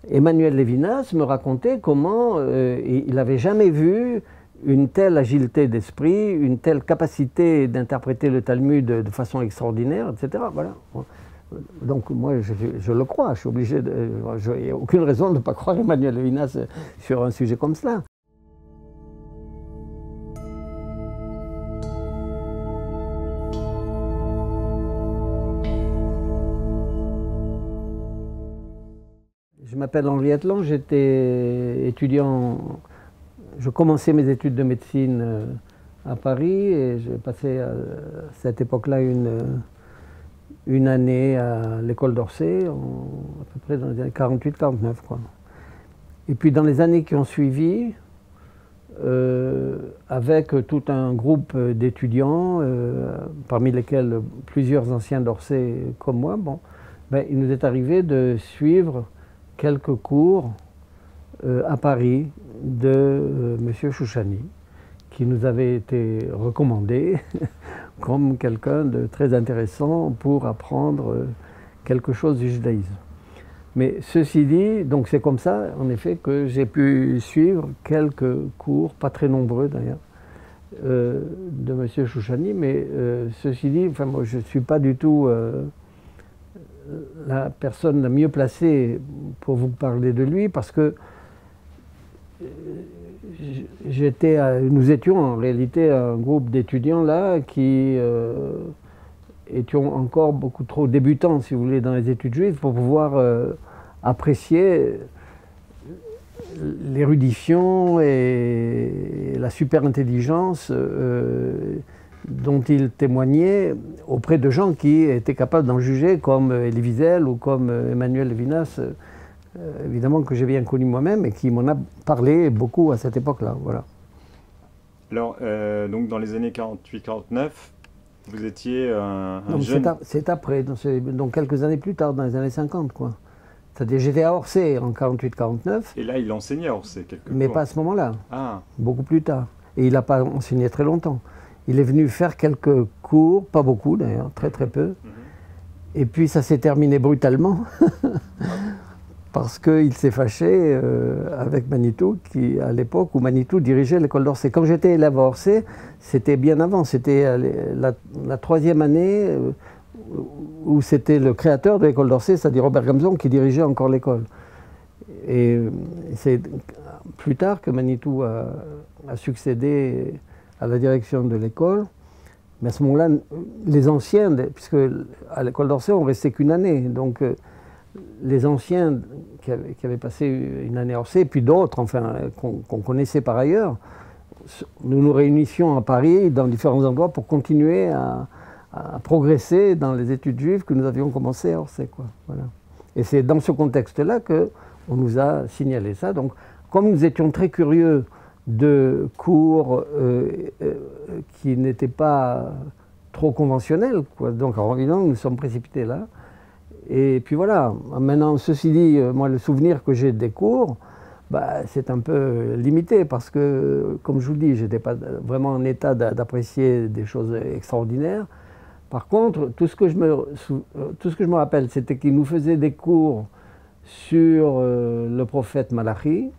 Emmanuel Levinas me racontait comment il n'avait jamais vu une telle agilité d'esprit, une telle capacité d'interpréter le Talmud de façon extraordinaire, etc. Voilà. Donc moi, je le crois, je suis obligé de... Il n'y a aucune raison de ne pas croire Emmanuel Levinas sur un sujet comme cela. Je m'appelle Henri Atlan, j'étais étudiant, je commençais mes études de médecine à Paris et j'ai passé à cette époque-là une année à l'école d'Orsay, à peu près dans les années 48-49. Et puis dans les années qui ont suivi, avec tout un groupe d'étudiants, parmi lesquels plusieurs anciens d'Orsay comme moi, bon, ben, il nous est arrivé de suivre quelques cours à Paris de M. Chouchani, qui nous avait été recommandé comme quelqu'un de très intéressant pour apprendre quelque chose du judaïsme. Mais ceci dit, donc c'est comme ça, en effet, que j'ai pu suivre quelques cours, pas très nombreux d'ailleurs, de M. Chouchani, mais ceci dit, enfin, moi, je ne suis pas du tout la personne la mieux placée pour vous parler de lui, parce que nous étions en réalité un groupe d'étudiants là qui étions encore beaucoup trop débutants, si vous voulez, dans les études juives pour pouvoir apprécier l'érudition et la super intelligence dont il témoignait auprès de gens qui étaient capables d'en juger, comme Elie Wiesel ou comme Emmanuel Levinas, évidemment que j'ai bien connu moi-même et qui m'en a parlé beaucoup à cette époque-là. Voilà. Alors, donc dans les années 48-49, vous étiez un jeune... C'est après, donc quelques années plus tard, dans les années 50, quoi. C'est-à-dire j'étais à Orsay en 48-49. Et là, il enseignait à Orsay quelque Mais cours. pas à ce moment-là, beaucoup plus tard. Et il n'a pas enseigné très longtemps. Il est venu faire quelques cours, pas beaucoup d'ailleurs, très très peu. Et puis ça s'est terminé brutalement, parce qu'il s'est fâché avec Manitou, à l'époque où Manitou dirigeait l'école d'Orsay. Quand j'étais élève à Orsay, c'était bien avant, c'était la troisième année où c'était le créateur de l'école d'Orsay, c'est-à-dire Robert Gamzon, qui dirigeait encore l'école. Et c'est plus tard que Manitou a succédé à la direction de l'école. Mais à ce moment-là, les anciens, puisque à l'école d'Orsay, on ne restait qu'une année, donc les anciens qui avaient passé une année à Orsay, et puis d'autres, enfin, qu'on connaissait par ailleurs, nous nous réunissions à Paris, dans différents endroits, pour continuer à progresser dans les études juives que nous avions commencé à Orsay, quoi. Voilà. Et c'est dans ce contexte-là qu'on nous a signalé ça. Donc, comme nous étions très curieux de cours qui n'étaient pas trop conventionnels, quoi. Donc, en évidemment, nous sommes précipités là. Et puis voilà, maintenant, ceci dit, moi, le souvenir que j'ai des cours, bah, c'est un peu limité parce que, comme je vous le dis, je n'étais pas vraiment en état d'apprécier des choses extraordinaires. Par contre, tout ce que je me rappelle, c'était qu'il nous faisait des cours sur le prophète Malachi.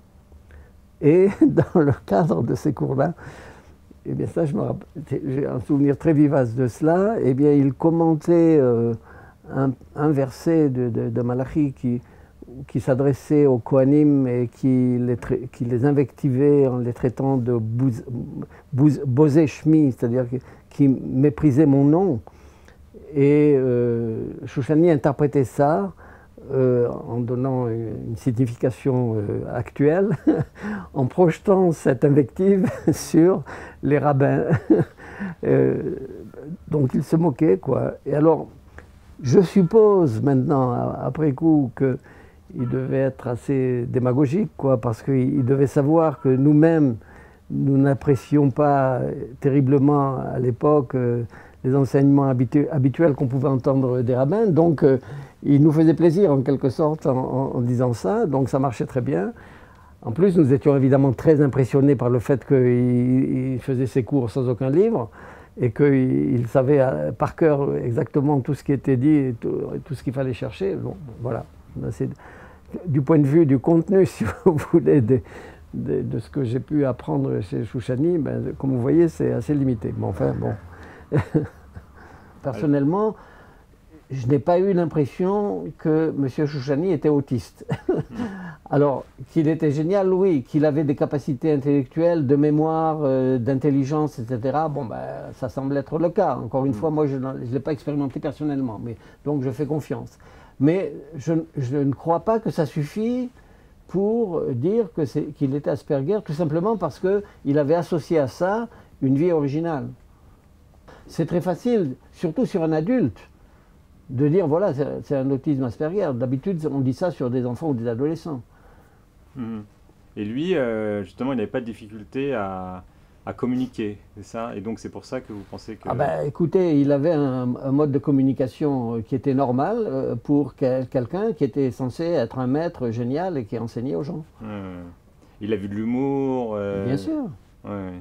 Et dans le cadre de ces cours-là, eh bien ça, j'ai un souvenir très vivace de cela. Eh bien, il commentait un verset de Malachi qui s'adressait aux Kohanim et qui les invectivait en les traitant de Bosé Shmi, c'est-à-dire qui méprisait mon nom. Et Chouchani interprétait ça en donnant une signification actuelle, en projetant cette invective sur les rabbins. Donc il se moquait, quoi. Et alors, je suppose maintenant, après coup, qu'il devait être assez démagogique, quoi, parce qu'il devait savoir que nous-mêmes, nous n'apprécions pas terriblement à l'époque les enseignements habituels qu'on pouvait entendre des rabbins. Donc, il nous faisait plaisir, en quelque sorte, en disant ça. Donc, ça marchait très bien. En plus, nous étions évidemment très impressionnés par le fait qu'il faisait ses cours sans aucun livre et qu'il savait par cœur exactement tout ce qui était dit et tout ce qu'il fallait chercher. Bon, voilà. du point de vue du contenu, si vous voulez, de ce que j'ai pu apprendre chez Chouchani, ben, comme vous voyez, c'est assez limité. Mais enfin, bon. Personnellement, je n'ai pas eu l'impression que M. Chouchani était autiste. Alors, qu'il était génial, oui, qu'il avait des capacités intellectuelles, de mémoire, d'intelligence, etc. Bon, ben, ça semble être le cas. Encore une fois, moi, je ne l'ai pas expérimenté personnellement, mais, donc je fais confiance. Mais je ne crois pas que ça suffit pour dire qu'il était Asperger, tout simplement parce qu'il avait associé à ça une vie originale. C'est très facile, surtout sur un adulte, de dire voilà, c'est un autisme Asperger. D'habitude, on dit ça sur des enfants ou des adolescents. Et lui, justement, il n'avait pas de difficulté à communiquer, c'est ça? Et donc c'est pour ça que vous pensez que... Ah ben, écoutez, il avait un mode de communication qui était normal pour quelqu'un qui était censé être un maître génial et qui enseignait aux gens. Il a vu de l'humour. Bien sûr. Ouais.